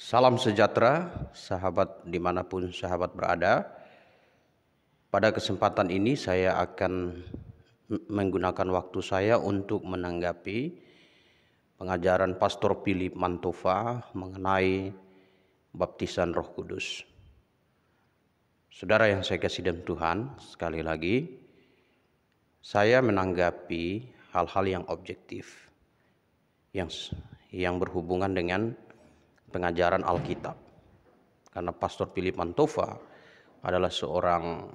Salam sejahtera, sahabat dimanapun sahabat berada. Pada kesempatan ini saya akan menggunakan waktu saya untuk menanggapi pengajaran Pastor Philip Mantova mengenai baptisan Roh Kudus. Saudara yang saya kasih dalam Tuhan, sekali lagi saya menanggapi hal-hal yang objektif yang berhubungan dengan pengajaran Alkitab. Karena Pastor Philip Mantova adalah seorang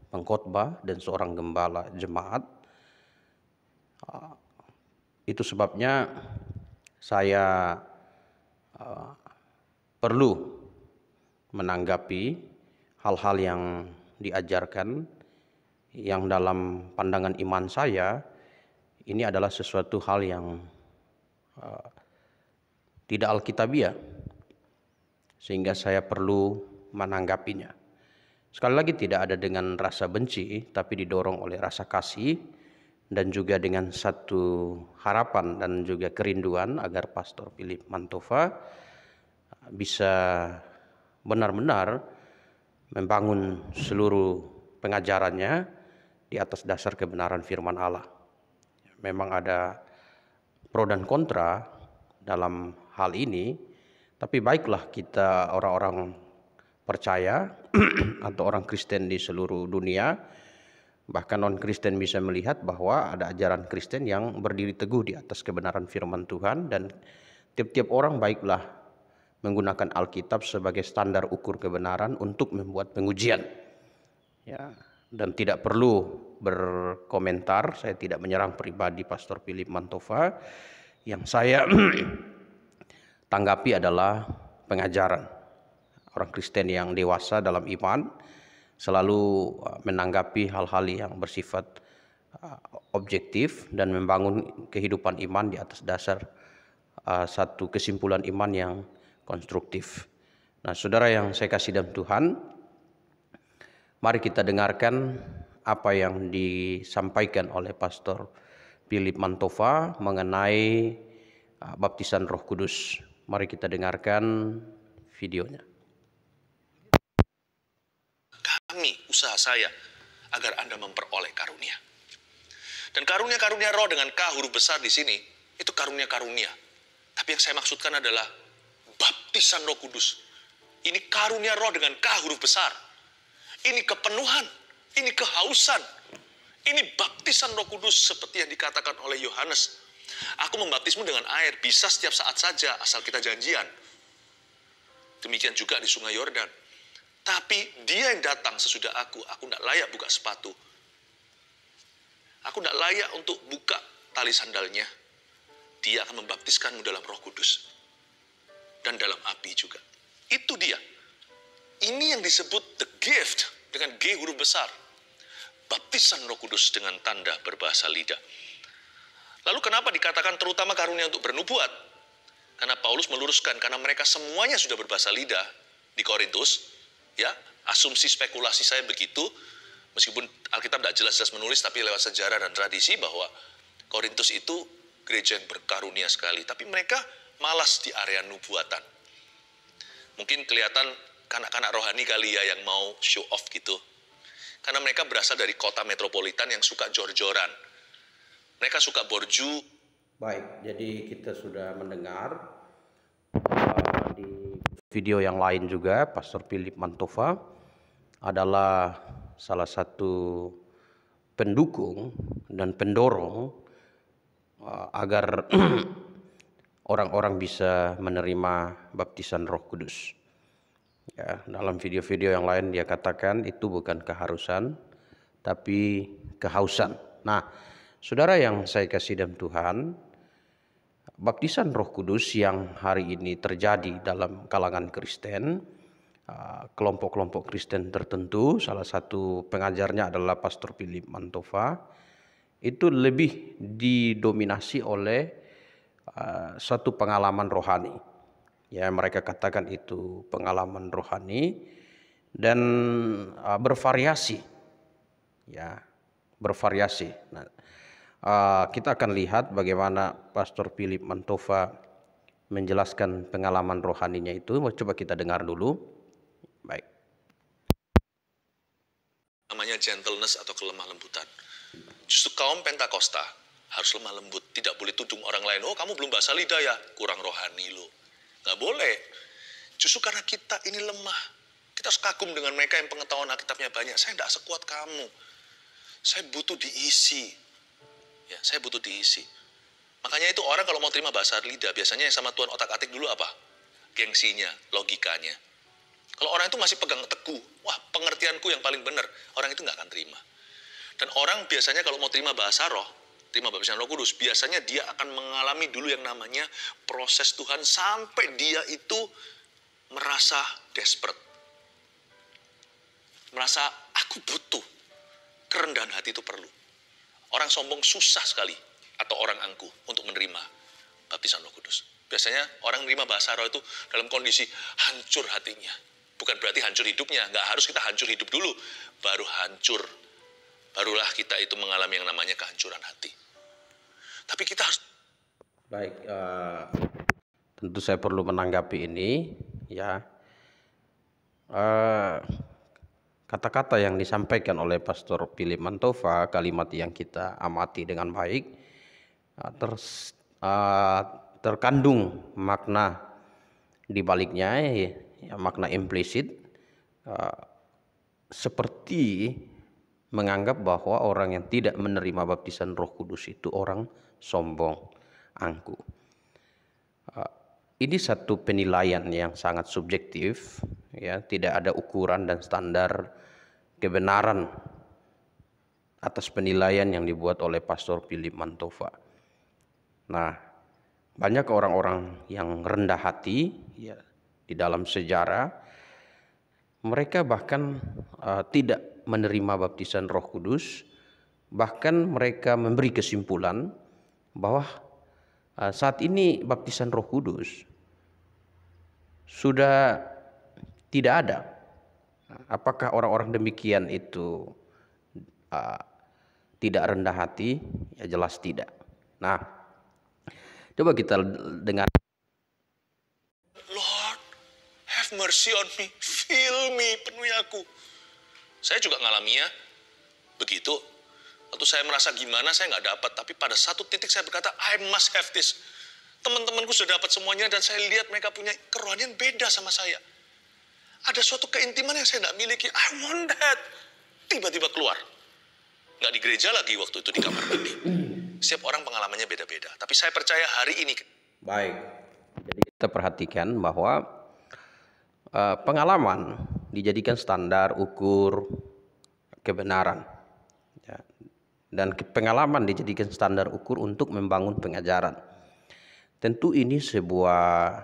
pengkhotbah dan seorang gembala jemaat. Itu sebabnya saya perlu menanggapi hal-hal yang diajarkan yang dalam pandangan iman saya ini adalah sesuatu hal yang tidak alkitabiah, sehingga saya perlu menanggapinya. Sekali lagi tidak ada dengan rasa benci, tapi didorong oleh rasa kasih dan juga dengan satu harapan dan juga kerinduan agar Pastor Philip Mantova bisa benar-benar membangun seluruh pengajarannya di atas dasar kebenaran firman Allah. Memang ada pro dan kontra dalam hal ini, tapi baiklah kita orang-orang percaya atau orang Kristen di seluruh dunia, bahkan non-Kristen bisa melihat bahwa ada ajaran Kristen yang berdiri teguh di atas kebenaran firman Tuhan, dan tiap-tiap orang baiklah menggunakan Alkitab sebagai standar ukur kebenaran untuk membuat pengujian. Ya, dan tidak perlu berkomentar, saya tidak menyerang pribadi Pastor Philip Mantova. Yang saya tanggapi adalah pengajaran orang Kristen yang dewasa dalam iman, selalu menanggapi hal-hal yang bersifat objektif dan membangun kehidupan iman di atas dasar satu kesimpulan iman yang konstruktif. Nah, saudara yang saya kasih dalam Tuhan, mari kita dengarkan apa yang disampaikan oleh Pastor Philip Mantova mengenai baptisan Roh Kudus. Mari kita dengarkan videonya. Usaha saya agar Anda memperoleh karunia. Dan karunia-karunia roh dengan K huruf besar di sini, itu karunia-karunia. Tapi yang saya maksudkan adalah baptisan Roh Kudus. Ini karunia roh dengan K huruf besar. Ini kepenuhan, ini kehausan. Ini baptisan Roh Kudus seperti yang dikatakan oleh Yohanes. Aku membaptismu dengan air, bisa setiap saat saja asal kita janjian. Demikian juga di Sungai Yordan. Tapi dia yang datang sesudah aku tidak layak buka sepatu. Aku tidak layak untuk buka tali sandalnya. Dia akan membaptiskanmu dalam Roh Kudus. Dan dalam api juga. Itu dia. Ini yang disebut the gift dengan G huruf besar. Baptisan Roh Kudus dengan tanda berbahasa lidah. Lalu kenapa dikatakan terutama karunia untuk bernubuat? Karena Paulus meluruskan, karena mereka semuanya sudah berbahasa lidah di Korintus. Ya, asumsi spekulasi saya begitu, meskipun Alkitab tidak jelas-jelas menulis, tapi lewat sejarah dan tradisi bahwa Korintus itu gereja yang berkarunia sekali, tapi mereka malas di area nubuatan. Mungkin kelihatan kanak-kanak rohani kali ya yang mau show off gitu. Karena mereka berasal dari kota metropolitan yang suka jor-joran. Mereka suka borju. Baik, jadi kita sudah mendengar di video yang lain juga, Pastor Philip Mantova adalah salah satu pendukung dan pendorong agar orang-orang bisa menerima baptisan Roh Kudus. Ya, dalam video-video yang lain dia katakan itu bukan keharusan, tapi kehausan. Nah, saudara yang saya kasih dalam Tuhan, baptisan Roh Kudus yang hari ini terjadi dalam kalangan Kristen, kelompok-kelompok Kristen tertentu, salah satu pengajarnya adalah Pastor Philip Mantova, itu lebih didominasi oleh suatu pengalaman rohani. Ya, mereka katakan itu pengalaman rohani dan bervariasi. Ya, bervariasi. Nah, kita akan lihat bagaimana Pastor Philip Mantova menjelaskan pengalaman rohaninya itu. Coba kita dengar dulu. Baik. Namanya gentleness atau kelemah lembutan. Justru kaum Pentakosta harus lemah lembut. Tidak boleh tudung orang lain, oh kamu belum bahasa lidah ya, kurang rohani lo. Nggak boleh. Justru karena kita ini lemah. Kita harus kagum dengan mereka yang pengetahuan Alkitabnya banyak. Saya tidak sekuat kamu. Saya butuh diisi. Ya, saya butuh diisi. Makanya itu orang kalau mau terima bahasa lidah, biasanya yang sama Tuhan otak-atik dulu apa? Gengsinya, logikanya. Kalau orang itu masih pegang teguh, wah pengertianku yang paling benar, orang itu nggak akan terima. Dan orang biasanya kalau mau terima bahasa roh, terima baptisan Roh Kudus, biasanya dia akan mengalami dulu yang namanya proses Tuhan sampai dia itu merasa desperate. Merasa aku butuh. Kerendahan hati itu perlu. Orang sombong susah sekali, atau orang angkuh untuk menerima baptisan Roh Kudus. Biasanya orang menerima bahasa roh itu dalam kondisi hancur hatinya. Bukan berarti hancur hidupnya, nggak harus kita hancur hidup dulu, baru hancur. Barulah kita itu mengalami yang namanya kehancuran hati. Tapi kita harus... Baik, tentu saya perlu menanggapi ini, ya. Kata-kata yang disampaikan oleh Pastor Philip Mantova, kalimat yang kita amati dengan baik, terkandung makna di baliknya, ya, makna implisit, seperti menganggap bahwa orang yang tidak menerima baptisan Roh Kudus itu orang sombong, angkuh. Ini satu penilaian yang sangat subjektif, ya, tidak ada ukuran dan standar kebenaran atas penilaian yang dibuat oleh Pastor Philip Mantova. Nah, banyak orang-orang yang rendah hati, ya, di dalam sejarah, mereka bahkan tidak menerima baptisan Roh Kudus, bahkan mereka memberi kesimpulan bahwa saat ini baptisan Roh Kudus sudah tidak ada. Apakah orang-orang demikian itu tidak rendah hati? Ya jelas tidak. Nah, coba kita dengar. Lord, have mercy on me, fill me, penuhi aku. Saya juga ngalaminya begitu. Waktu saya merasa gimana, saya nggak dapat. Tapi pada satu titik saya berkata, I must have this. Teman-temanku sudah dapat semuanya dan saya lihat mereka punya kerohanian beda sama saya. Ada suatu keintiman yang saya tidak miliki. I want that. Tiba-tiba keluar. Nggak di gereja lagi waktu itu, di kamar mandi. Setiap orang pengalamannya beda-beda. Tapi saya percaya hari ini. Baik. Jadi kita perhatikan bahwa pengalaman dijadikan standar ukur kebenaran. Ya. Dan pengalaman dijadikan standar ukur untuk membangun pengajaran. Tentu ini sebuah,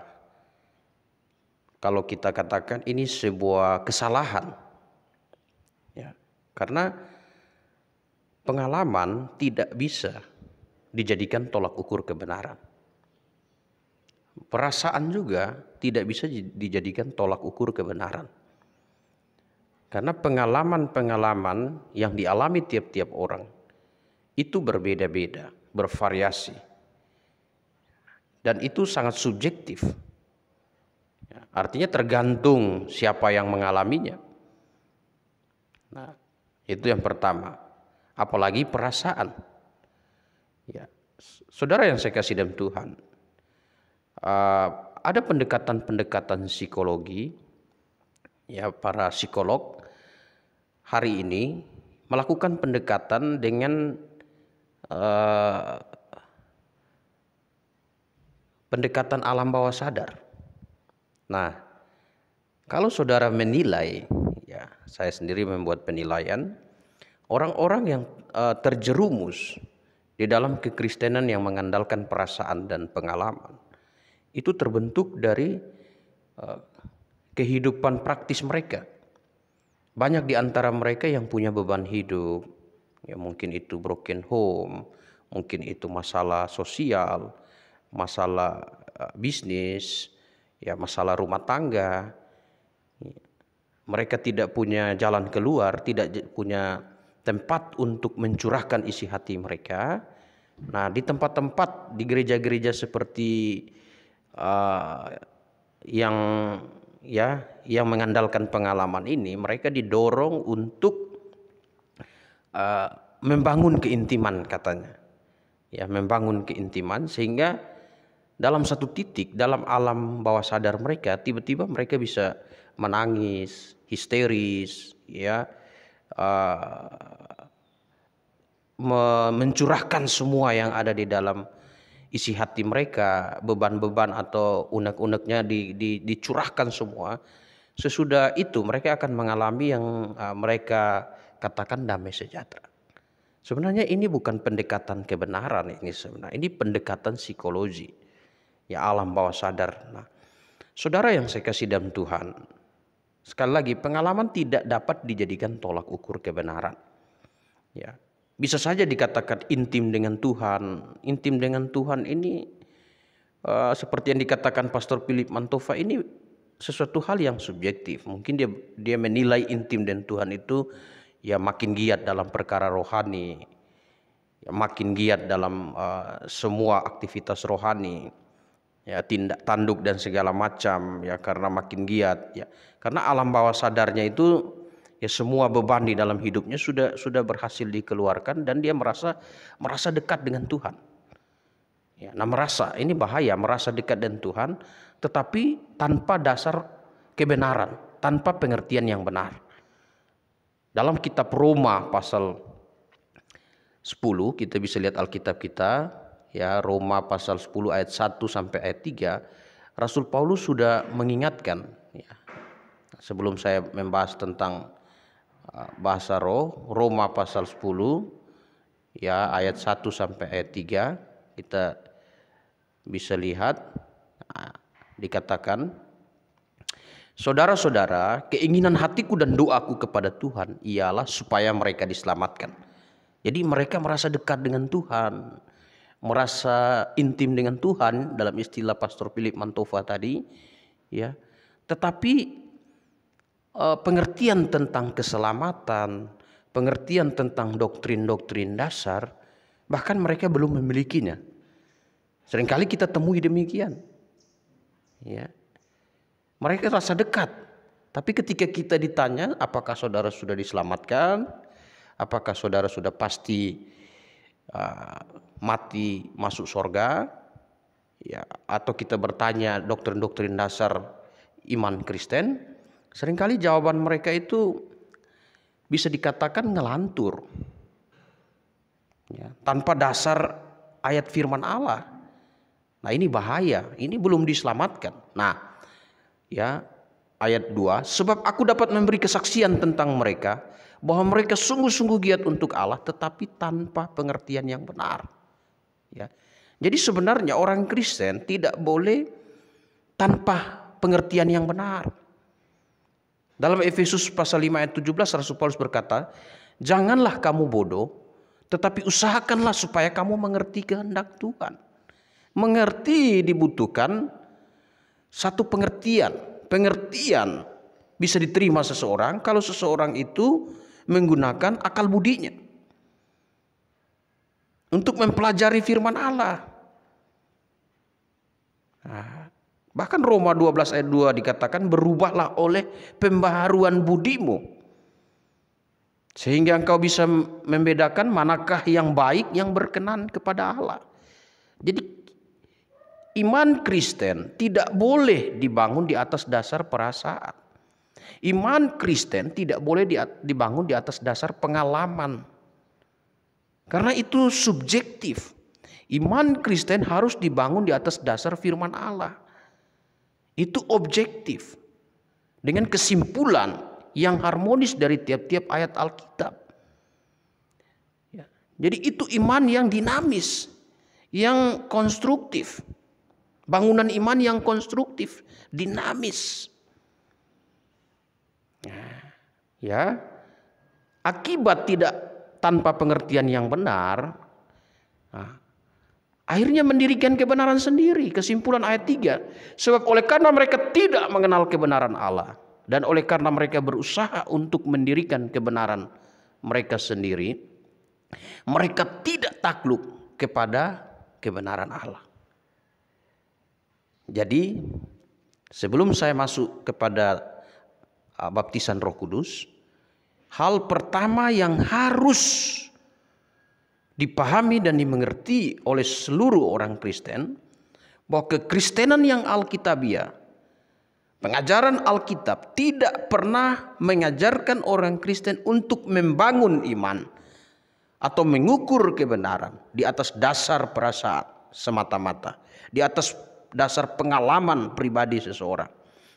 kalau kita katakan ini sebuah kesalahan, ya, karena pengalaman tidak bisa dijadikan tolak ukur kebenaran. Perasaan juga tidak bisa dijadikan tolak ukur kebenaran. Karena pengalaman-pengalaman yang dialami tiap-tiap orang itu berbeda-beda, bervariasi. Dan itu sangat subjektif. Artinya tergantung siapa yang mengalaminya. Nah, itu yang pertama. Apalagi perasaan. Ya, saudara yang saya kasih dalam Tuhan, ada pendekatan-pendekatan psikologi. Ya, para psikolog hari ini melakukan pendekatan dengan pendekatan alam bawah sadar. Nah, kalau saudara menilai, ya, saya sendiri membuat penilaian, orang-orang yang terjerumus di dalam kekristenan yang mengandalkan perasaan dan pengalaman, itu terbentuk dari kehidupan praktis mereka. Banyak di antara mereka yang punya beban hidup, ya mungkin itu broken home, mungkin itu masalah sosial, masalah bisnis, ya masalah rumah tangga. Mereka tidak punya jalan keluar, tidak punya tempat untuk mencurahkan isi hati mereka. Nah, di tempat-tempat di gereja-gereja seperti uh, yang yang mengandalkan pengalaman ini, mereka didorong untuk membangun keintiman katanya. Ya, membangun keintiman sehingga dalam satu titik dalam alam bawah sadar mereka tiba-tiba mereka bisa menangis, histeris, ya, mencurahkan semua yang ada di dalam isi hati mereka, beban-beban atau unek-uneknya dicurahkan semua. Sesudah itu mereka akan mengalami yang mereka katakan damai sejahtera. Sebenarnya ini bukan pendekatan kebenaran, ini sebenarnya ini pendekatan psikologi, ya, alam bawah sadar. Nah, saudara yang saya kasih dalam Tuhan, sekali lagi pengalaman tidak dapat dijadikan tolak ukur kebenaran. Ya, bisa saja dikatakan intim dengan Tuhan. Intim dengan Tuhan ini seperti yang dikatakan Pastor Philip Mantova, ini sesuatu hal yang subjektif. Mungkin dia menilai intim dengan Tuhan itu ya makin giat dalam perkara rohani, ya makin giat dalam semua aktivitas rohani, ya tindak tanduk dan segala macam, ya karena makin giat, ya karena alam bawah sadarnya itu ya semua beban di dalam hidupnya sudah berhasil dikeluarkan dan dia merasa dekat dengan Tuhan. Ya, nah merasa ini bahaya, merasa dekat dengan Tuhan tetapi tanpa dasar kebenaran, tanpa pengertian yang benar. Dalam kitab Roma pasal 10 kita bisa lihat Alkitab kita, ya, Roma pasal 10 ayat 1 sampai ayat 3, Rasul Paulus sudah mengingatkan, ya. Sebelum saya membahas tentang bahasa roh, Roma pasal 10 ya ayat 1 sampai ayat 3 kita bisa lihat, dikatakan, saudara-saudara, keinginan hatiku dan doaku kepada Tuhan ialah supaya mereka diselamatkan. Jadi mereka merasa dekat dengan Tuhan, merasa intim dengan Tuhan dalam istilah Pastor Philip Mantova tadi, ya. Tetapi pengertian tentang keselamatan, pengertian tentang doktrin-doktrin dasar, bahkan mereka belum memilikinya. Seringkali kita temui demikian, ya. Mereka rasa dekat, tapi ketika kita ditanya apakah saudara sudah diselamatkan, apakah saudara sudah pasti mati masuk surga, ya, atau kita bertanya doktrin-doktrin dasar iman Kristen, seringkali jawaban mereka itu bisa dikatakan ngelantur, ya, tanpa dasar ayat firman Allah. Nah ini bahaya, ini belum diselamatkan. Nah, ya, ayat 2, sebab aku dapat memberi kesaksian tentang mereka bahwa mereka sungguh-sungguh giat untuk Allah tetapi tanpa pengertian yang benar, ya. Jadi sebenarnya orang Kristen tidak boleh tanpa pengertian yang benar. Dalam Efesus pasal 5 ayat 17 Rasul Paulus berkata, janganlah kamu bodoh tetapi usahakanlah supaya kamu mengerti kehendak Tuhan. Mengerti dibutuhkan satu pengertian. Pengertian bisa diterima seseorang kalau seseorang itu menggunakan akal budinya untuk mempelajari firman Allah. Nah, bahkan Roma 12 ayat 2 dikatakan berubahlah oleh pembaharuan budimu sehingga engkau bisa membedakan manakah yang baik yang berkenan kepada Allah. Jadi iman Kristen tidak boleh dibangun di atas dasar perasaan. Iman Kristen tidak boleh dibangun di atas dasar pengalaman. Karena itu subjektif. Iman Kristen harus dibangun di atas dasar firman Allah. Itu objektif. Dengan kesimpulan yang harmonis dari tiap-tiap ayat Alkitab. Ya. Jadi itu iman yang dinamis, yang konstruktif. Bangunan iman yang konstruktif, dinamis. Ya, akibat tidak tanpa pengertian yang benar, akhirnya mendirikan kebenaran sendiri. Kesimpulan ayat 3, sebab oleh karena mereka tidak mengenal kebenaran Allah dan oleh karena mereka berusaha untuk mendirikan kebenaran mereka sendiri, mereka tidak takluk kepada kebenaran Allah. Jadi sebelum saya masuk kepada baptisan Roh Kudus, hal pertama yang harus dipahami dan dimengerti oleh seluruh orang Kristen, bahwa kekristenan yang alkitabiah, pengajaran Alkitab tidak pernah mengajarkan orang Kristen untuk membangun iman atau mengukur kebenaran di atas dasar perasaan semata-mata, di atas dasar pengalaman pribadi seseorang,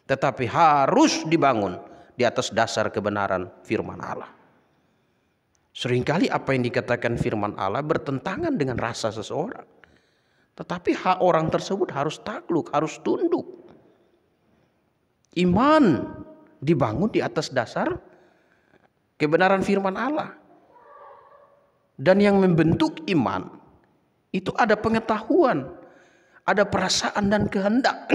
tetapi harus dibangun di atas dasar kebenaran firman Allah. Seringkali apa yang dikatakan firman Allah bertentangan dengan rasa seseorang, tetapi hak orang tersebut harus takluk, harus tunduk. Iman dibangun di atas dasar kebenaran firman Allah. Dan yang membentuk iman itu ada pengetahuan, ada perasaan dan kehendak.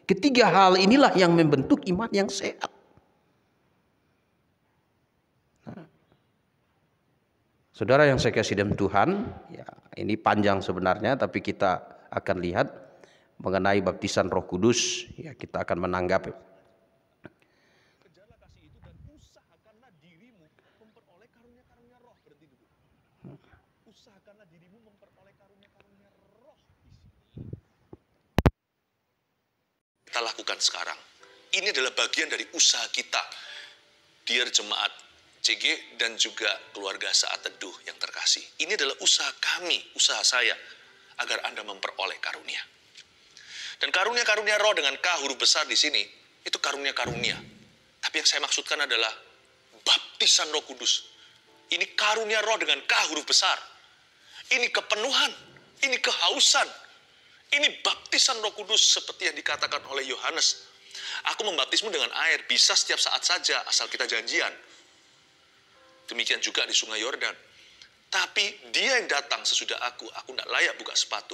Ketiga hal inilah yang membentuk iman yang sehat. Saudara yang saya kasih dalam Tuhan, ya, ini panjang sebenarnya, tapi kita akan lihat mengenai baptisan Roh Kudus. Ya, kita akan menanggapi. Kejarlah kasih itu dan usahakanlah dirimu memperoleh karunia-karunia roh. Berhenti dulu. Usahakanlah dirimu memperoleh karunia-karunia roh di sini. Kita lakukan sekarang. Ini adalah bagian dari usaha kita. Dear jemaat CG dan juga keluarga Saat Teduh yang terkasih. Ini adalah usaha kami, usaha saya, agar Anda memperoleh karunia. Dan karunia-karunia roh dengan K huruf besar di sini, itu karunia-karunia. Tapi yang saya maksudkan adalah baptisan Roh Kudus. Ini karunia roh dengan K huruf besar. Ini kepenuhan, ini kehausan. Ini baptisan Roh Kudus seperti yang dikatakan oleh Yohanes. Aku membaptismu dengan air, bisa setiap saat saja asal kita janjian. Demikian juga di Sungai Yordan. Tapi dia yang datang sesudah aku tidak layak buka sepatu.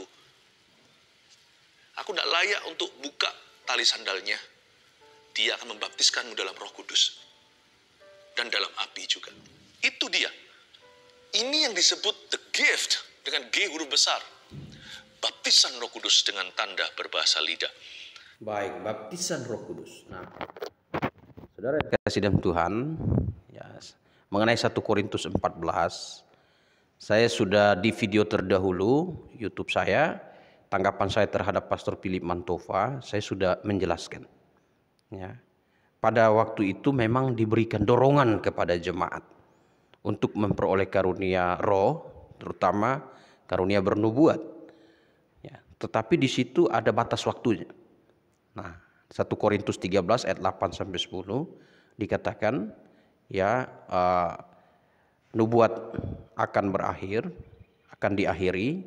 Aku tidak layak untuk buka tali sandalnya. Dia akan membaptiskanmu dalam Roh Kudus. Dan dalam api juga. Itu dia. Ini yang disebut the gift dengan G huruf besar. Baptisan Roh Kudus dengan tanda berbahasa lidah. Baik, baptisan Roh Kudus. Nah, saudara yang kasih dalam Tuhan, ya, mengenai 1 Korintus 14, saya sudah di video terdahulu YouTube saya, tanggapan saya terhadap Pastor Philip Mantova, saya sudah menjelaskan. Ya, pada waktu itu memang diberikan dorongan kepada jemaat untuk memperoleh karunia roh, terutama karunia bernubuat. Ya, tetapi di situ ada batas waktunya. Nah, 1 Korintus 13 ayat 8 sampai 10 dikatakan, ya, nubuat akan berakhir, akan diakhiri,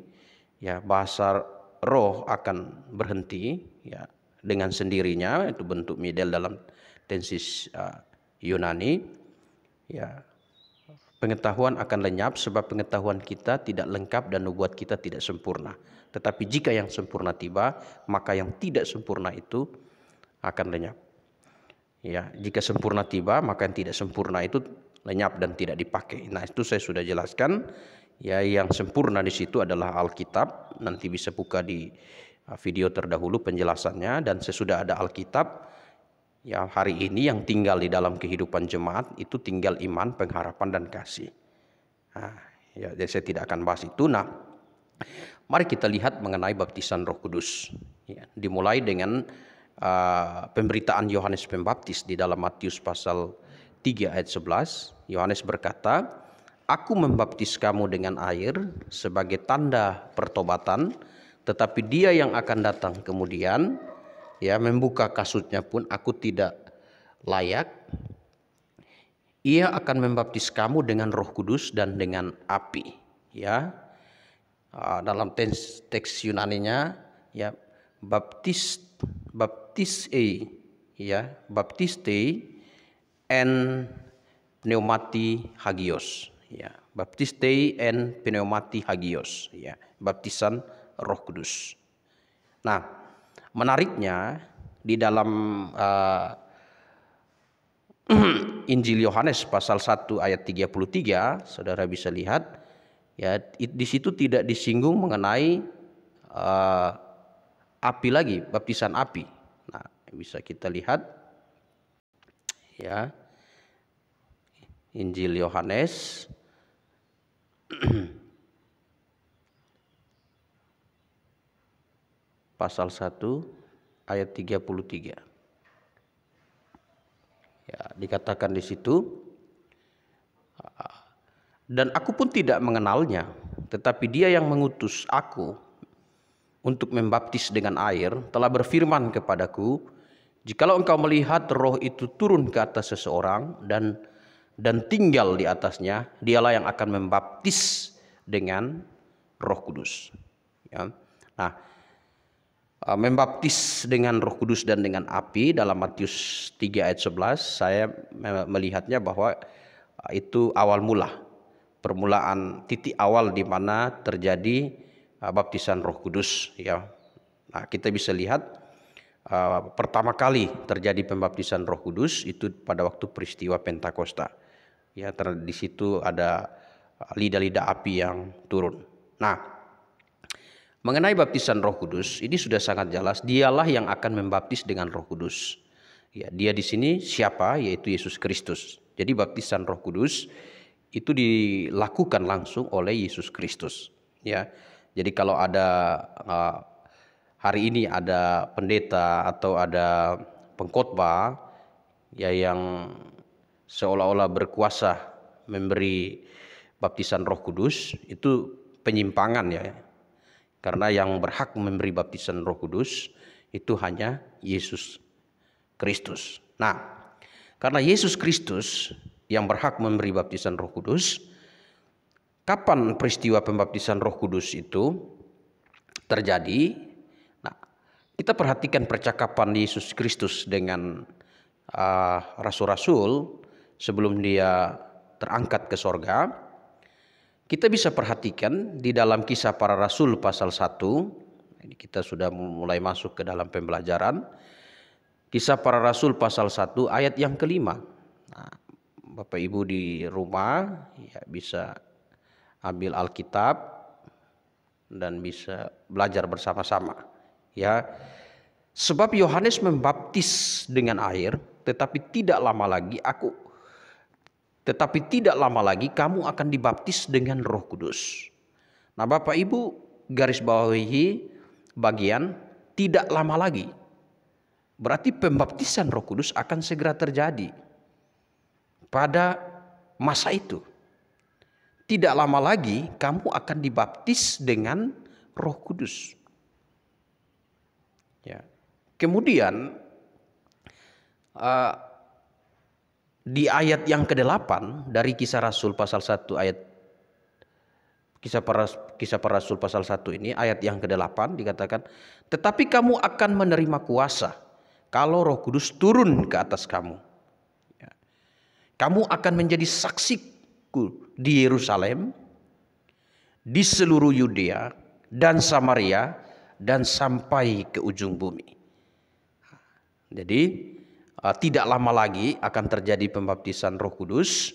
ya, bahasa roh akan berhenti, ya, dengan sendirinya, itu bentuk model dalam tensis Yunani, ya, pengetahuan akan lenyap sebab pengetahuan kita tidak lengkap dan nubuat kita tidak sempurna. Tetapi jika yang sempurna tiba, maka yang tidak sempurna itu akan lenyap. Ya, jika sempurna tiba, maka yang tidak sempurna itu lenyap dan tidak dipakai. Nah, itu saya sudah jelaskan. Ya, yang sempurna di situ adalah Alkitab. Nanti bisa buka di video terdahulu penjelasannya. Dan sesudah ada Alkitab, ya, hari ini yang tinggal di dalam kehidupan jemaat itu tinggal iman, pengharapan, dan kasih. Nah, ya, jadi saya tidak akan bahas itu. Nah, mari kita lihat mengenai baptisan Roh Kudus. Ya, dimulai dengan pemberitaan Yohanes Pembaptis di dalam Matius pasal 3 ayat 11. Yohanes berkata, "Aku membaptis kamu dengan air sebagai tanda pertobatan, tetapi dia yang akan datang kemudian, ya, membuka kasutnya pun aku tidak layak. Ia akan membaptis kamu dengan Roh Kudus dan dengan api." Ya, dalam teks Yunaninya, ya, baptiste en pneumati hagios, ya, baptiste en pneumati hagios, ya, baptisan Roh Kudus. Nah, menariknya di dalam Injil Yohanes pasal 1 ayat 33, saudara bisa lihat, ya, di situ tidak disinggung mengenai api lagi, baptisan api. Nah, bisa kita lihat ya, Injil Yohanes pasal 1 ayat 33. Ya, dikatakan di situ, dan aku pun tidak mengenalnya, tetapi dia yang mengutus aku untuk membaptis dengan air telah berfirman kepadaku, jikalau engkau melihat roh itu turun ke atas seseorang dan tinggal di atasnya, dialah yang akan membaptis dengan Roh Kudus. Ya. Nah, membaptis dengan Roh Kudus dan dengan api dalam Matius 3 ayat 11, saya melihatnya bahwa itu awal mula, permulaan, titik awal di mana terjadi baptisan Roh Kudus. Ya, nah kita bisa lihat pertama kali terjadi pembaptisan Roh Kudus itu pada waktu peristiwa Pentakosta. Ya, di situ ada lidah-lidah api yang turun. Nah, mengenai baptisan Roh Kudus ini sudah sangat jelas, dialah yang akan membaptis dengan Roh Kudus. Ya, dia di sini siapa? Yaitu Yesus Kristus. Jadi baptisan Roh Kudus itu dilakukan langsung oleh Yesus Kristus. Ya, jadi kalau ada hari ini ada pendeta atau ada pengkhotbah ya yang seolah-olah berkuasa memberi baptisan Roh Kudus, itu penyimpangan ya. Karena yang berhak memberi baptisan Roh Kudus itu hanya Yesus Kristus. Nah, karena Yesus Kristus yang berhak memberi baptisan Roh Kudus, kapan peristiwa pembaptisan Roh Kudus itu terjadi? Nah, kita perhatikan percakapan Yesus Kristus dengan rasul-rasul sebelum dia terangkat ke sorga. Kita bisa perhatikan di dalam Kisah Para Rasul pasal 1. Ini kita sudah mulai masuk ke dalam pembelajaran. Kisah Para Rasul pasal 1 ayat yang kelima. Nah, Bapak Ibu di rumah ya bisa ambil Alkitab dan bisa belajar bersama-sama. Ya, sebab Yohanes membaptis dengan air, tetapi tidak lama lagi kamu akan dibaptis dengan Roh Kudus. Nah, Bapak Ibu garis bawahi bagian tidak lama lagi. Berarti pembaptisan Roh Kudus akan segera terjadi pada masa itu. Tidak lama lagi kamu akan dibaptis dengan Roh Kudus. Ya. Kemudian di ayat yang ke-8 dari Kisah Rasul pasal 1 ayat Kisah Para Rasul pasal 1 ini ayat yang ke-8 dikatakan, tetapi kamu akan menerima kuasa kalau Roh Kudus turun ke atas kamu. Ya. Kamu akan menjadi saksiku di Yerusalem, di seluruh Yudea dan Samaria dan sampai ke ujung bumi. Jadi tidak lama lagi akan terjadi pembaptisan Roh Kudus,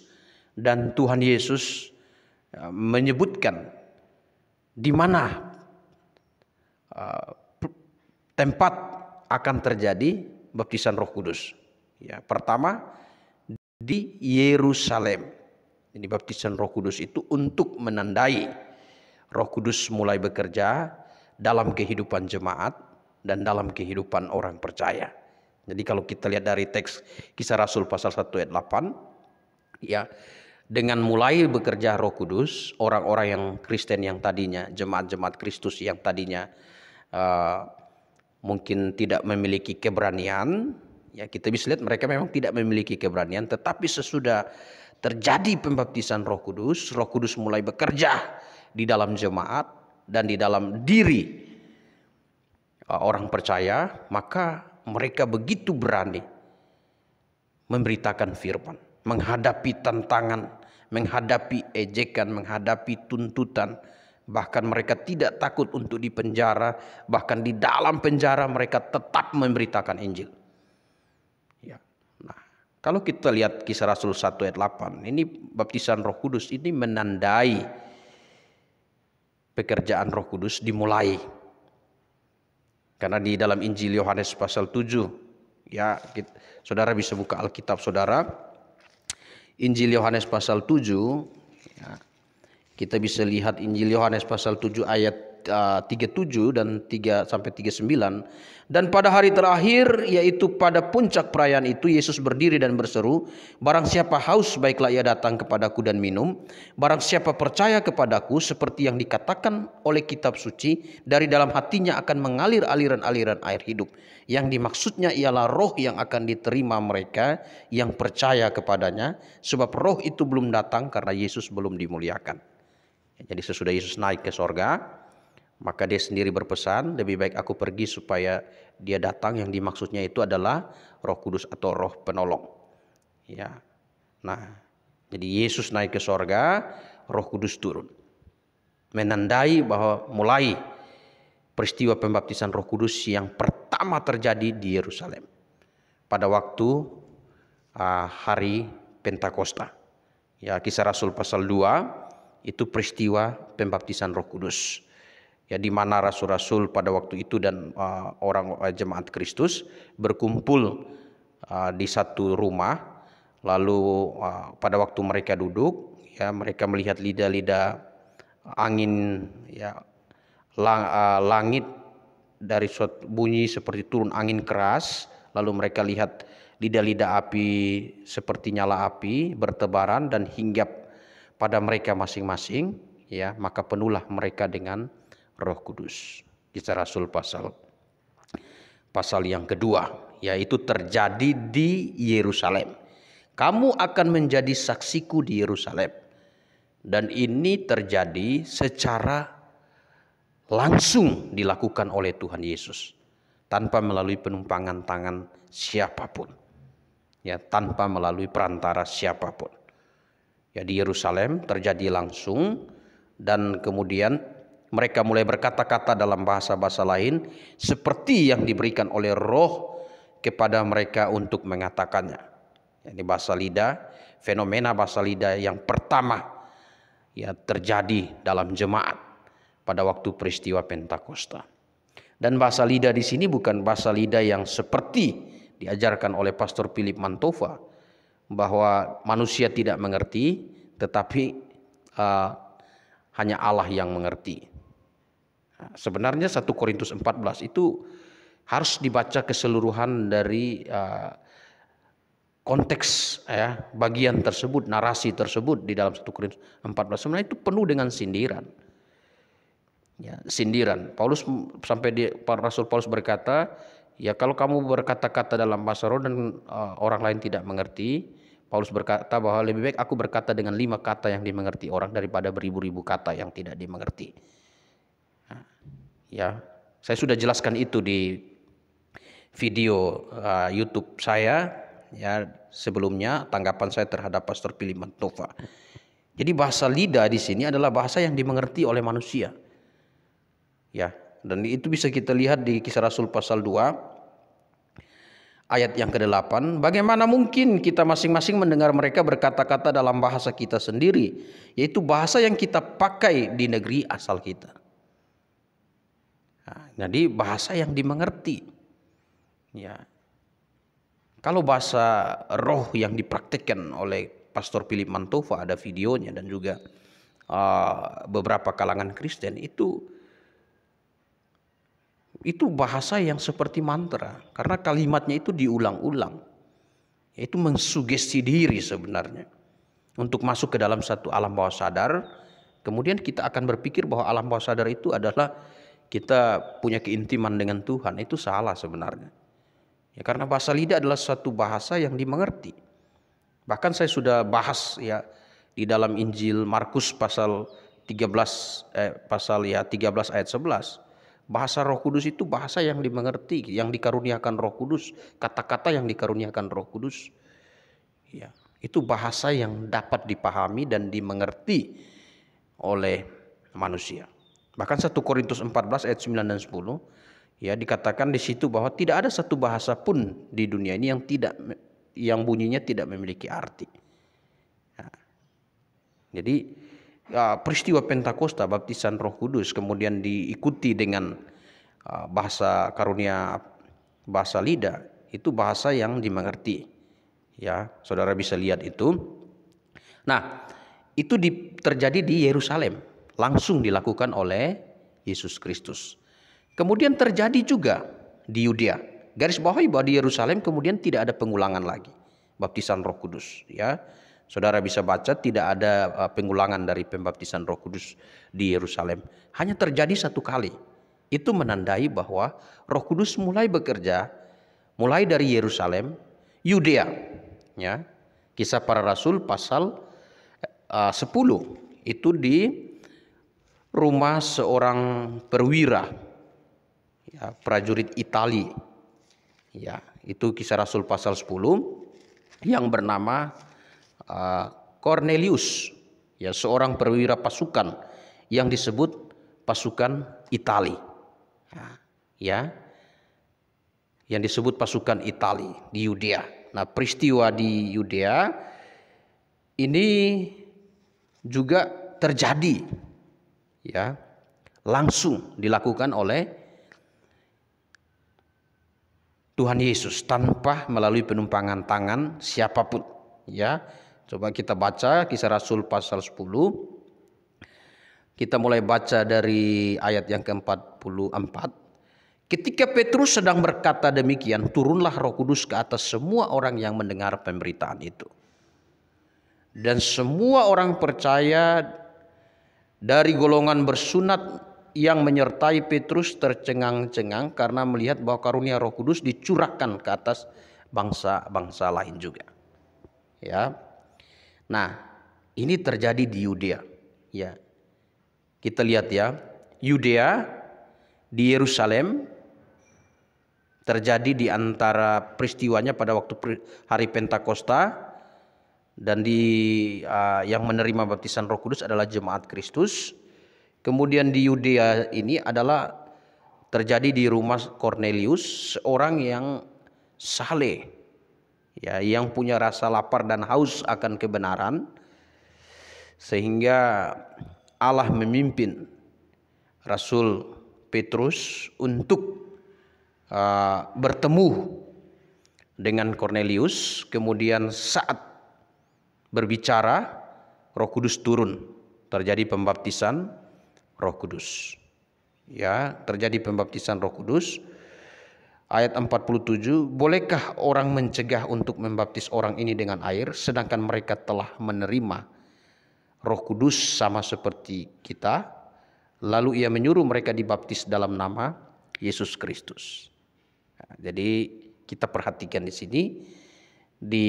dan Tuhan Yesus menyebutkan di mana tempat akan terjadi baptisan Roh Kudus. Ya, pertama di Yerusalem. Ini baptisan Roh Kudus itu untuk menandai Roh Kudus mulai bekerja dalam kehidupan jemaat dan dalam kehidupan orang percaya. Jadi kalau kita lihat dari teks Kisah Rasul pasal 1 ayat 8, ya, dengan mulai bekerja Roh Kudus, orang-orang yang Kristen yang tadinya, jemaat-jemaat Kristus yang tadinya mungkin tidak memiliki keberanian, ya kita bisa lihat mereka memang tidak memiliki keberanian, tetapi sesudah terjadi pembaptisan Roh Kudus mulai bekerja di dalam jemaat dan di dalam diri orang percaya, maka mereka begitu berani memberitakan firman, menghadapi tantangan, menghadapi ejekan, menghadapi tuntutan. Bahkan mereka tidak takut untuk dipenjara, bahkan di dalam penjara mereka tetap memberitakan Injil. Ya. Nah, kalau kita lihat Kisah Rasul 1 ayat 8, ini baptisan Roh Kudus ini menandai pekerjaan Roh Kudus dimulai Karena di dalam Injil Yohanes pasal 7, ya, saudara bisa buka Alkitab saudara. Injil Yohanes pasal 7, ya, kita bisa lihat Injil Yohanes pasal 7 ayat 37 dan 3 sampai 39. Dan pada hari terakhir, yaitu pada puncak perayaan itu, Yesus berdiri dan berseru, barang siapa haus, baiklah ia datang kepadaku dan minum. Barang siapa percaya kepadaku, seperti yang dikatakan oleh kitab suci, dari dalam hatinya akan mengalir aliran-aliran air hidup. Yang dimaksudnya ialah roh yang akan diterima mereka yang percaya kepadanya, sebab roh itu belum datang karena Yesus belum dimuliakan. Jadi sesudah Yesus naik ke sorga, maka dia sendiri berpesan, lebih baik aku pergi supaya dia datang. Yang dimaksudnya itu adalah Roh Kudus atau Roh Penolong. Ya. Nah, jadi Yesus naik ke sorga, Roh Kudus turun. Menandai bahwa mulai peristiwa pembaptisan Roh Kudus yang pertama terjadi di Yerusalem pada waktu hari Pentakosta. Ya, Kisah Rasul pasal 2 itu peristiwa pembaptisan Roh Kudus. Ya, di mana rasul-rasul pada waktu itu dan orang jemaat Kristus berkumpul di satu rumah. Lalu pada waktu mereka duduk, ya, mereka melihat lidah-lidah angin, ya, langit dari suatu bunyi seperti turun angin keras. Lalu mereka lihat lidah-lidah api seperti nyala api bertebaran dan hinggap pada mereka masing-masing. Ya, maka penuhlah mereka dengan Roh Kudus. Kisah Rasul pasal yang kedua, yaitu terjadi di Yerusalem. Kamu akan menjadi saksiku di Yerusalem. Dan ini terjadi secara langsung dilakukan oleh Tuhan Yesus, tanpa melalui penumpangan tangan siapapun. Ya, tanpa melalui perantara siapapun. Ya, di Yerusalem terjadi langsung, dan kemudian mereka mulai berkata-kata dalam bahasa-bahasa lain seperti yang diberikan oleh Roh kepada mereka untuk mengatakannya. Ini bahasa lidah, fenomena bahasa lidah yang pertama, ya, terjadi dalam jemaat pada waktu peristiwa Pentakosta. Dan bahasa lidah di sini bukan bahasa lidah yang seperti diajarkan oleh Pastor Philip Mantova, bahwa manusia tidak mengerti, tetapi hanya Allah yang mengerti. Sebenarnya 1 Korintus 14 itu harus dibaca keseluruhan dari konteks, ya, bagian tersebut, narasi tersebut di dalam 1 Korintus 14. Sebenarnya itu penuh dengan sindiran. Ya, sindiran. Rasul Paulus berkata, ya, kalau kamu berkata-kata dalam bahasa roh dan orang lain tidak mengerti, Paulus berkata bahwa lebih baik aku berkata dengan 5 kata yang dimengerti orang daripada beribu-ribu kata yang tidak dimengerti. Ya, saya sudah jelaskan itu di video YouTube saya, ya, sebelumnya, tanggapan saya terhadap Pastor Philip Mantova. Jadi bahasa lidah di sini adalah bahasa yang dimengerti oleh manusia. Ya, dan itu bisa kita lihat di Kisah Rasul pasal 2 ayat yang ke-8. Bagaimana mungkin kita masing-masing mendengar mereka berkata-kata dalam bahasa kita sendiri, yaitu bahasa yang kita pakai di negeri asal kita. Jadi bahasa yang dimengerti. Ya. Kalau bahasa roh yang dipraktikkan oleh Pastor Philip Mantova, ada videonya, dan juga beberapa kalangan Kristen, itu bahasa yang seperti mantra, karena kalimatnya itu diulang-ulang. Itu mensugesti diri sebenarnya untuk masuk ke dalam satu alam bawah sadar. Kemudian kita akan berpikir bahwa alam bawah sadar itu adalah kita punya keintiman dengan Tuhan. Itu salah sebenarnya. Ya, karena bahasa lidah adalah suatu bahasa yang dimengerti. Bahkan saya sudah bahas, ya, di dalam Injil Markus pasal 13 ayat 11. Bahasa Roh Kudus itu bahasa yang dimengerti, yang dikaruniakan Roh Kudus, kata-kata yang dikaruniakan Roh Kudus. Ya, itu bahasa yang dapat dipahami dan dimengerti oleh manusia. Bahkan 1 Korintus 14 ayat 9 dan 10, ya, dikatakan di situ bahwa tidak ada satu bahasa pun di dunia ini yang bunyinya tidak memiliki arti. Nah, jadi peristiwa Pentakosta, baptisan Roh Kudus, kemudian diikuti dengan bahasa karunia bahasa lidah itu bahasa yang dimengerti. Ya, saudara bisa lihat itu. Nah, itu terjadi di Yerusalem, langsung dilakukan oleh Yesus Kristus. Kemudian terjadi juga di Yudea. Garis bawahi bahwa di Yerusalem kemudian tidak ada pengulangan lagi baptisan Roh Kudus. Ya, saudara bisa baca tidak ada pengulangan dari pembaptisan Roh Kudus di Yerusalem. Hanya terjadi satu kali. Itu menandai bahwa Roh Kudus mulai bekerja mulai dari Yerusalem, Yudea. Ya, Kisah Para Rasul pasal 10 itu di rumah seorang perwira, ya, prajurit Itali. Ya, itu Kisah Rasul pasal 10 yang bernama Cornelius, ya, seorang perwira pasukan yang disebut pasukan Itali. Ya, yang disebut pasukan Itali di Yudea. Nah, peristiwa di Yudea ini juga terjadi, ya, langsung dilakukan oleh Tuhan Yesus tanpa melalui penumpangan tangan siapapun. Ya, coba kita baca Kisah Rasul pasal 10. Kita mulai baca dari ayat yang ke-44. Ketika Petrus sedang berkata demikian, turunlah Roh Kudus ke atas semua orang yang mendengar pemberitaan itu. Dan semua orang percaya dari golongan bersunat yang menyertai Petrus tercengang-cengang karena melihat bahwa karunia Roh Kudus dicurahkan ke atas bangsa-bangsa lain juga. Ya. Nah, ini terjadi di Yudea. Ya. Kita lihat ya, Yudea di Yerusalem terjadi di antara peristiwanya pada waktu hari Pentakosta, dan yang menerima baptisan Roh Kudus adalah jemaat Kristus. Kemudian di Yudea ini adalah terjadi di rumah Cornelius, seorang yang saleh, ya, yang punya rasa lapar dan haus akan kebenaran, sehingga Allah memimpin Rasul Petrus untuk bertemu dengan Cornelius. Kemudian saat berbicara, Roh Kudus turun, terjadi pembaptisan Roh Kudus. Ya, terjadi pembaptisan Roh Kudus. Ayat 47, bolehkah orang mencegah untuk membaptis orang ini dengan air sedangkan mereka telah menerima Roh Kudus sama seperti kita? Lalu ia menyuruh mereka dibaptis dalam nama Yesus Kristus. Nah, jadi kita perhatikan di sini di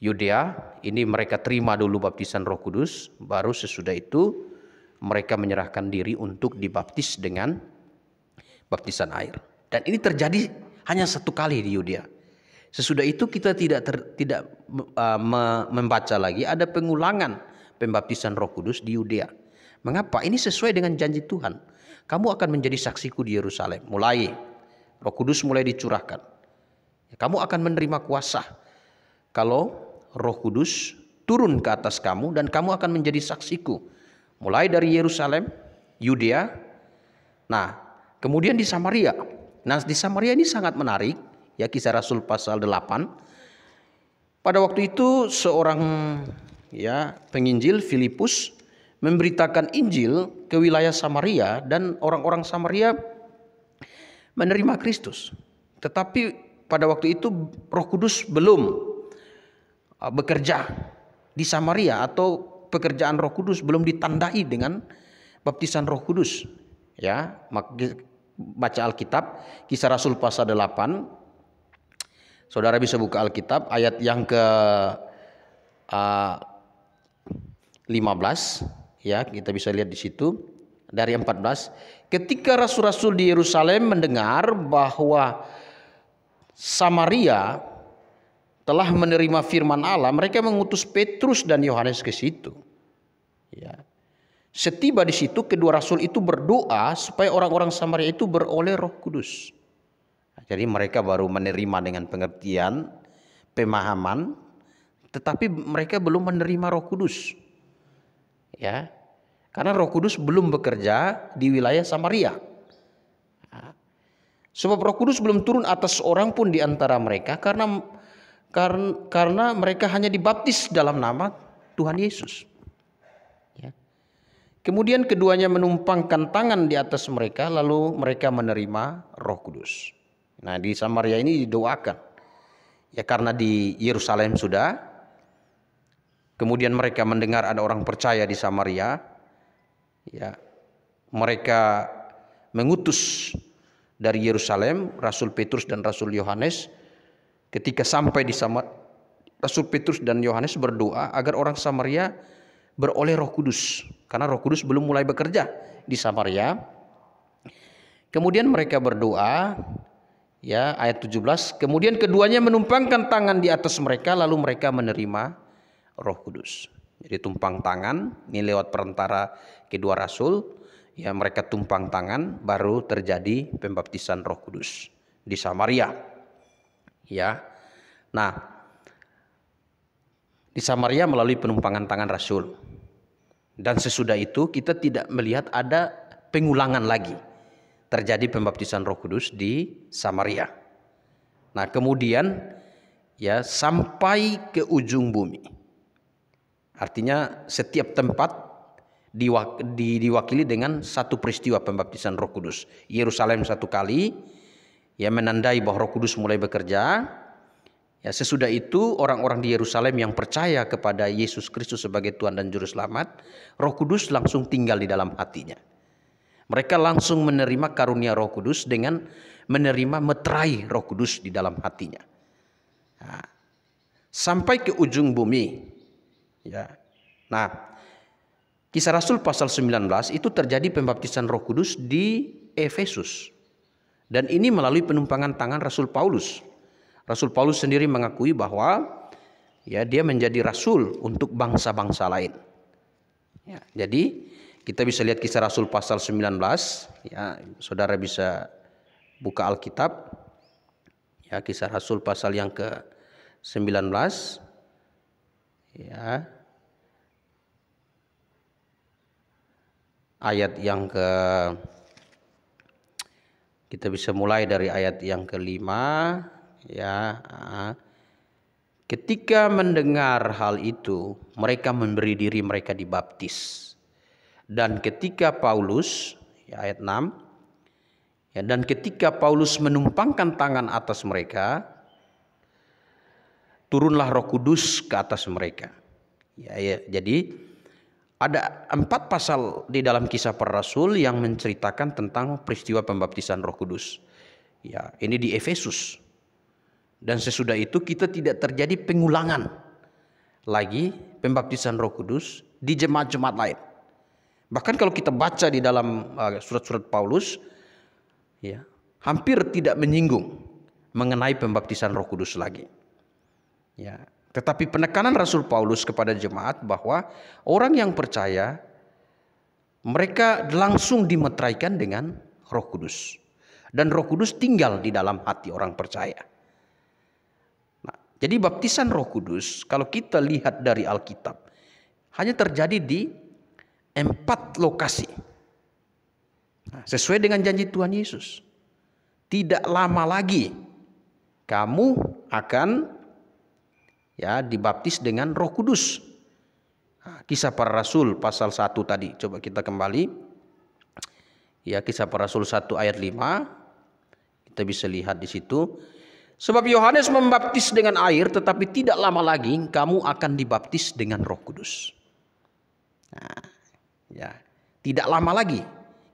Yudea ini mereka terima dulu baptisan Roh Kudus, baru sesudah itu mereka menyerahkan diri untuk dibaptis dengan baptisan air. Dan ini terjadi hanya satu kali di Yudea. Sesudah itu kita tidak membaca lagi ada pengulangan pembaptisan Roh Kudus di Yudea. Mengapa? Ini sesuai dengan janji Tuhan. Kamu akan menjadi saksiku di Yerusalem. Mulai Roh Kudus mulai dicurahkan. Kamu akan menerima kuasa kalau Roh Kudus turun ke atas kamu, dan kamu akan menjadi saksiku. Mulai dari Yerusalem, Yudea, nah kemudian di Samaria. Nah di Samaria ini sangat menarik, ya, Kisah Rasul pasal 8. Pada waktu itu seorang, ya, penginjil Filipus memberitakan Injil ke wilayah Samaria, dan orang-orang Samaria menerima Kristus. Tetapi pada waktu itu Roh Kudus belum bekerja di Samaria, atau pekerjaan Roh Kudus belum ditandai dengan baptisan Roh Kudus. Ya, baca Alkitab Kisah Rasul pasal 8. Saudara bisa buka Alkitab ayat yang ke 15, ya, kita bisa lihat di situ dari 14. Ketika rasul-rasul di Yerusalem mendengar bahwa Samaria telah menerima firman Allah, mereka mengutus Petrus dan Yohanes ke situ. Ya. Setiba di situ, kedua rasul itu berdoa supaya orang-orang Samaria itu beroleh Roh Kudus. Jadi mereka baru menerima dengan pengertian, pemahaman, tetapi mereka belum menerima Roh Kudus. Ya. Karena Roh Kudus belum bekerja di wilayah Samaria. Sebab Roh Kudus belum turun atas seorang pun di antara mereka karena mereka hanya dibaptis dalam nama Tuhan Yesus. Ya. Kemudian keduanya menumpangkan tangan di atas mereka, lalu mereka menerima Roh Kudus. Nah, di Samaria ini didoakan. Ya, karena di Yerusalem sudah, kemudian mereka mendengar ada orang percaya di Samaria. Ya, mereka mengutus dari Yerusalem Rasul Petrus dan Rasul Yohanes. Ketika sampai di Samaria, Rasul Petrus dan Yohanes berdoa agar orang Samaria beroleh Roh Kudus, karena Roh Kudus belum mulai bekerja di Samaria. Kemudian mereka berdoa, ya, ayat 17, kemudian keduanya menumpangkan tangan di atas mereka, lalu mereka menerima Roh Kudus. Jadi tumpang tangan ini lewat perantara kedua rasul, ya, mereka tumpang tangan, baru terjadi pembaptisan Roh Kudus di Samaria. Ya. Nah, di Samaria melalui penumpangan tangan rasul. Dan sesudah itu kita tidak melihat ada pengulangan lagi terjadi pembaptisan Roh Kudus di Samaria. Nah, kemudian ya sampai ke ujung bumi. Artinya setiap tempat diwakili dengan satu peristiwa pembaptisan Roh Kudus. Yerusalem satu kali, ya, menandai bahwa Roh Kudus mulai bekerja. Ya, sesudah itu orang-orang di Yerusalem yang percaya kepada Yesus Kristus sebagai Tuhan dan Juru Selamat, Roh Kudus langsung tinggal di dalam hatinya. Mereka langsung menerima karunia Roh Kudus dengan menerima meterai Roh Kudus di dalam hatinya. Nah, sampai ke ujung bumi. Ya. Nah, Kisah Rasul pasal 19 itu terjadi pembaptisan Roh Kudus di Efesus. Dan ini melalui penumpangan tangan Rasul Paulus. Rasul Paulus sendiri mengakui bahwa ya dia menjadi rasul untuk bangsa-bangsa lain. Ya, jadi kita bisa lihat Kisah Rasul pasal 19, ya, saudara bisa buka Alkitab. Ya, Kisah Rasul pasal yang ke-19. Ya. Ayat yang kita bisa mulai dari ayat yang ke-5, ya. Ketika mendengar hal itu, mereka memberi diri mereka dibaptis. Dan ketika Paulus, ya, ayat 6, ya, dan ketika Paulus menumpangkan tangan atas mereka, turunlah Roh Kudus ke atas mereka. Ya, jadi ada 4 pasal di dalam Kisah Para Rasul yang menceritakan tentang peristiwa pembaptisan Roh Kudus. Ya, ini di Efesus. Dan sesudah itu kita tidak terjadi pengulangan lagi pembaptisan Roh Kudus di jemaat-jemaat lain. Bahkan kalau kita baca di dalam surat-surat Paulus, ya, hampir tidak menyinggung mengenai pembaptisan Roh Kudus lagi. Ya, tetapi penekanan Rasul Paulus kepada jemaat bahwa orang yang percaya mereka langsung dimeteraikan dengan Roh Kudus. Dan Roh Kudus tinggal di dalam hati orang percaya. Nah, jadi baptisan Roh Kudus kalau kita lihat dari Alkitab hanya terjadi di 4 lokasi. Nah, sesuai dengan janji Tuhan Yesus. Tidak lama lagi kamu akan, ya, dibaptis dengan Roh Kudus. Nah, Kisah Para Rasul pasal 1 tadi, coba kita kembali. Ya, Kisah Para Rasul 1 ayat 5. Kita bisa lihat di situ. Sebab Yohanes membaptis dengan air, tetapi tidak lama lagi kamu akan dibaptis dengan Roh Kudus. Nah, ya, tidak lama lagi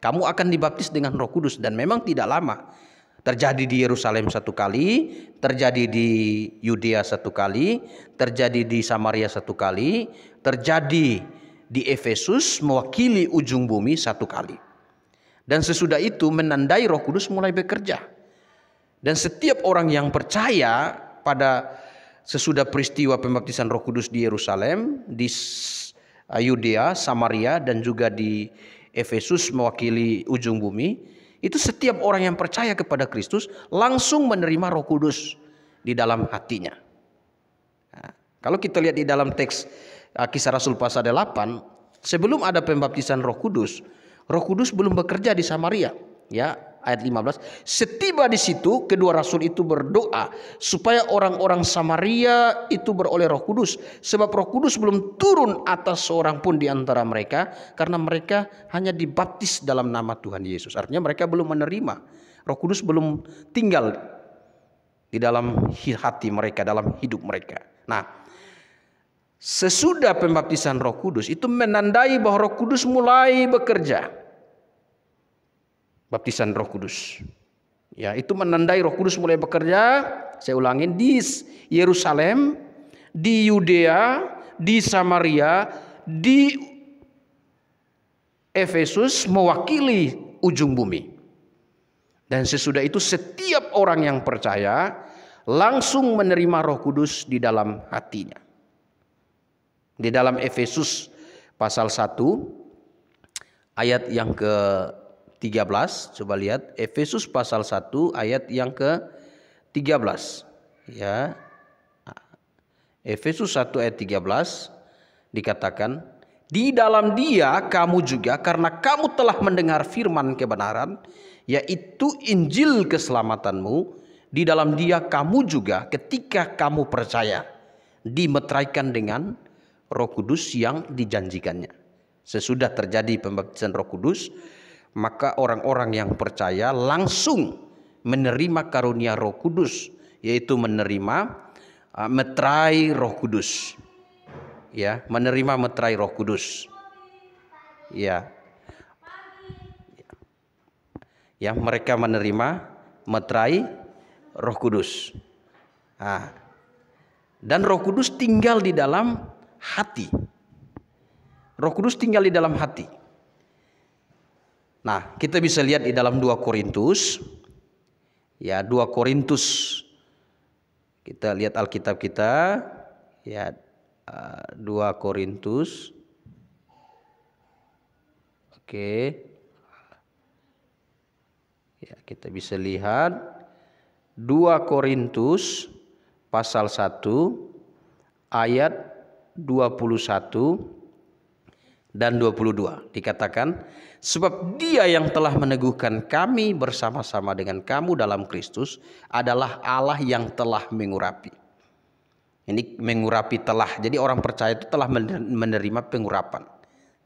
kamu akan dibaptis dengan Roh Kudus, dan memang tidak lama. Terjadi di Yerusalem 1 kali, terjadi di Yudea 1 kali, terjadi di Samaria 1 kali, terjadi di Efesus mewakili ujung bumi 1 kali. Dan sesudah itu menandai Roh Kudus mulai bekerja. Dan setiap orang yang percaya pada sesudah peristiwa pembaptisan Roh Kudus di Yerusalem, di Yudea, Samaria, dan juga di Efesus mewakili ujung bumi, itu setiap orang yang percaya kepada Kristus langsung menerima Roh Kudus di dalam hatinya. Nah, kalau kita lihat di dalam teks Kisah Rasul pasal 8, sebelum ada pembaptisan Roh Kudus belum bekerja di Samaria. Ya, ayat 15. Setiba di situ kedua rasul itu berdoa supaya orang-orang Samaria itu beroleh Roh Kudus, sebab Roh Kudus belum turun atas seorang pun di antara mereka, karena mereka hanya dibaptis dalam nama Tuhan Yesus. Artinya mereka belum menerima. Roh Kudus belum tinggal di dalam hati mereka, dalam hidup mereka. Nah, sesudah pembaptisan Roh Kudus itu menandai bahwa Roh Kudus mulai bekerja. Baptisan Roh Kudus, ya, itu menandai Roh Kudus mulai bekerja. Saya ulangin, di Yerusalem, di Yudea, di Samaria, di Efesus, mewakili ujung bumi. Dan sesudah itu setiap orang yang percaya langsung menerima Roh Kudus di dalam hatinya. Di dalam Efesus pasal 1 ayat yang ke-13, coba lihat Efesus pasal 1 ayat yang ke-13, ya. Efesus 1 ayat 13 dikatakan, di dalam Dia kamu juga, karena kamu telah mendengar firman kebenaran, yaitu Injil keselamatanmu, di dalam Dia kamu juga ketika kamu percaya dimeteraikan dengan Roh Kudus yang dijanjikannya. Sesudah terjadi pembaptisan Roh Kudus, maka orang-orang yang percaya langsung menerima karunia Roh Kudus, yaitu menerima meterai Roh Kudus. Ya, menerima meterai Roh Kudus. Ya. Ya, mereka menerima meterai Roh Kudus. Nah, dan Roh Kudus tinggal di dalam hati. Roh Kudus tinggal di dalam hati. Nah, kita bisa lihat di dalam 2 Korintus. Ya, 2 Korintus. Kita lihat Alkitab kita. Ya, 2 Korintus. Oke. Ya, kita bisa lihat 2 Korintus pasal 1 ayat 21 dan 22. Dikatakan, sebab Dia yang telah meneguhkan kami bersama-sama dengan kamu dalam Kristus adalah Allah yang telah mengurapi. Ini mengurapi telah. Jadi orang percaya itu telah menerima pengurapan.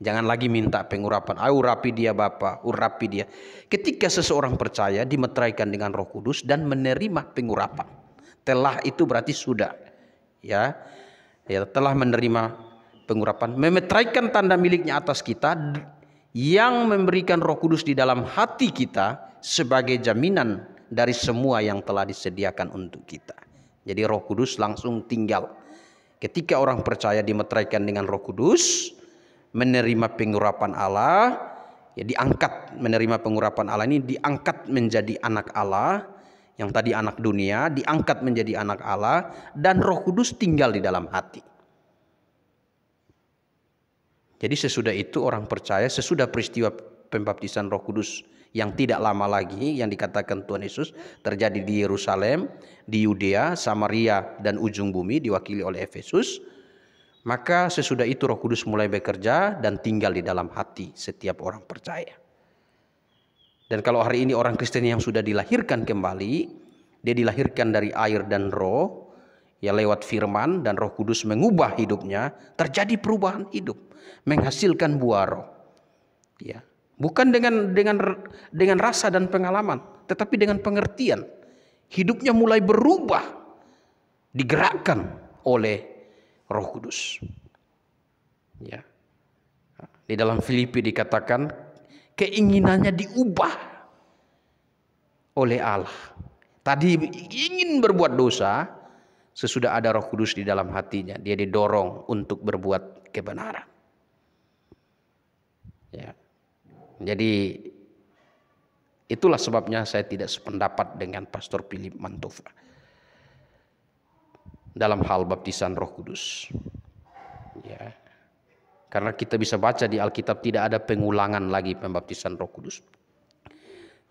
Jangan lagi minta pengurapan. Urapi dia Bapa, urapi dia. Ketika seseorang percaya dimeteraikan dengan Roh Kudus dan menerima pengurapan. Telah itu berarti sudah. Ya, telah menerima pengurapan. Memeteraikan tanda miliknya atas kita, yang memberikan Roh Kudus di dalam hati kita sebagai jaminan dari semua yang telah disediakan untuk kita. Jadi Roh Kudus langsung tinggal. Ketika orang percaya dimeteraikan dengan Roh Kudus, menerima pengurapan Allah, ya, diangkat, menerima pengurapan Allah ini diangkat menjadi anak Allah. Yang tadi anak dunia diangkat menjadi anak Allah, dan Roh Kudus tinggal di dalam hati. Jadi sesudah itu orang percaya, sesudah peristiwa pembaptisan Roh Kudus yang tidak lama lagi yang dikatakan Tuhan Yesus terjadi di Yerusalem, di Yudea, Samaria, dan ujung bumi diwakili oleh Efesus, maka sesudah itu Roh Kudus mulai bekerja dan tinggal di dalam hati setiap orang percaya. Dan kalau hari ini orang Kristen yang sudah dilahirkan kembali, dia dilahirkan dari air dan roh, ya, lewat firman, dan Roh Kudus mengubah hidupnya, terjadi perubahan hidup, menghasilkan buah roh. Ya, bukan dengan rasa dan pengalaman, tetapi dengan pengertian. Hidupnya mulai berubah, digerakkan oleh Roh Kudus. Ya. Di dalam Filipi dikatakan keinginannya diubah oleh Allah. Tadi ingin berbuat dosa, sesudah ada Roh Kudus di dalam hatinya, dia didorong untuk berbuat kebenaran. Ya. Jadi itulah sebabnya saya tidak sependapat dengan Pastor Philip Mantofa dalam hal baptisan Roh Kudus. Ya. Karena kita bisa baca di Alkitab tidak ada pengulangan lagi pembaptisan Roh Kudus.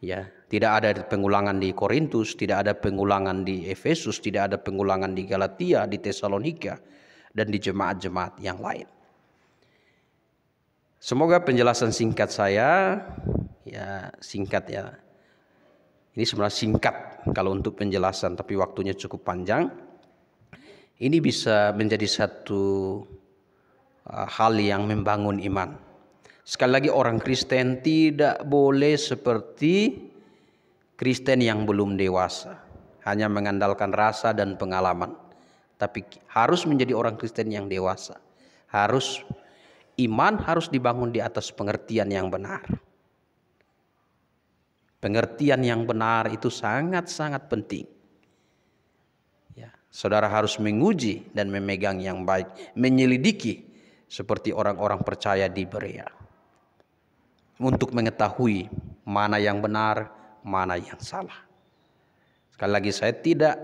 Ya, tidak ada pengulangan di Korintus, tidak ada pengulangan di Efesus, tidak ada pengulangan di Galatia, di Tesalonika, dan di jemaat-jemaat yang lain. Semoga penjelasan singkat saya, ya singkat ya, Ini sebenarnya singkat kalau untuk penjelasan, tapi waktunya cukup panjang. Ini bisa menjadi satu hal yang membangun iman. Sekali lagi, orang Kristen tidak boleh seperti Kristen yang belum dewasa, hanya mengandalkan rasa dan pengalaman. Tapi harus menjadi orang Kristen yang dewasa. Iman harus dibangun di atas pengertian yang benar. Pengertian yang benar itu sangat-sangat penting. Ya, saudara harus menguji dan memegang yang baik, menyelidiki seperti orang-orang percaya di Berea, untuk mengetahui mana yang benar, mana yang salah. Sekali lagi, saya tidak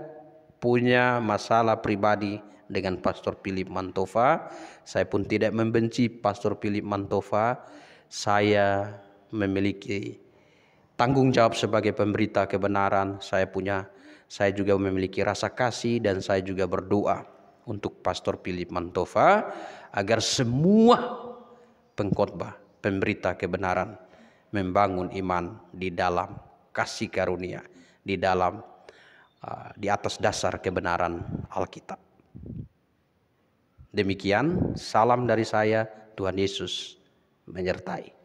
punya masalah pribadi dengan Pastor Philip Mantova. Saya pun tidak membenci Pastor Philip Mantova. Saya memiliki tanggung jawab sebagai pemberita kebenaran. Saya juga memiliki rasa kasih, dan saya juga berdoa untuk Pastor Philip Mantova agar semua pengkhotbah, pemberita kebenaran membangun iman di dalam kasih karunia, di atas dasar kebenaran Alkitab. Demikian, salam dari saya. Tuhan Yesus menyertai.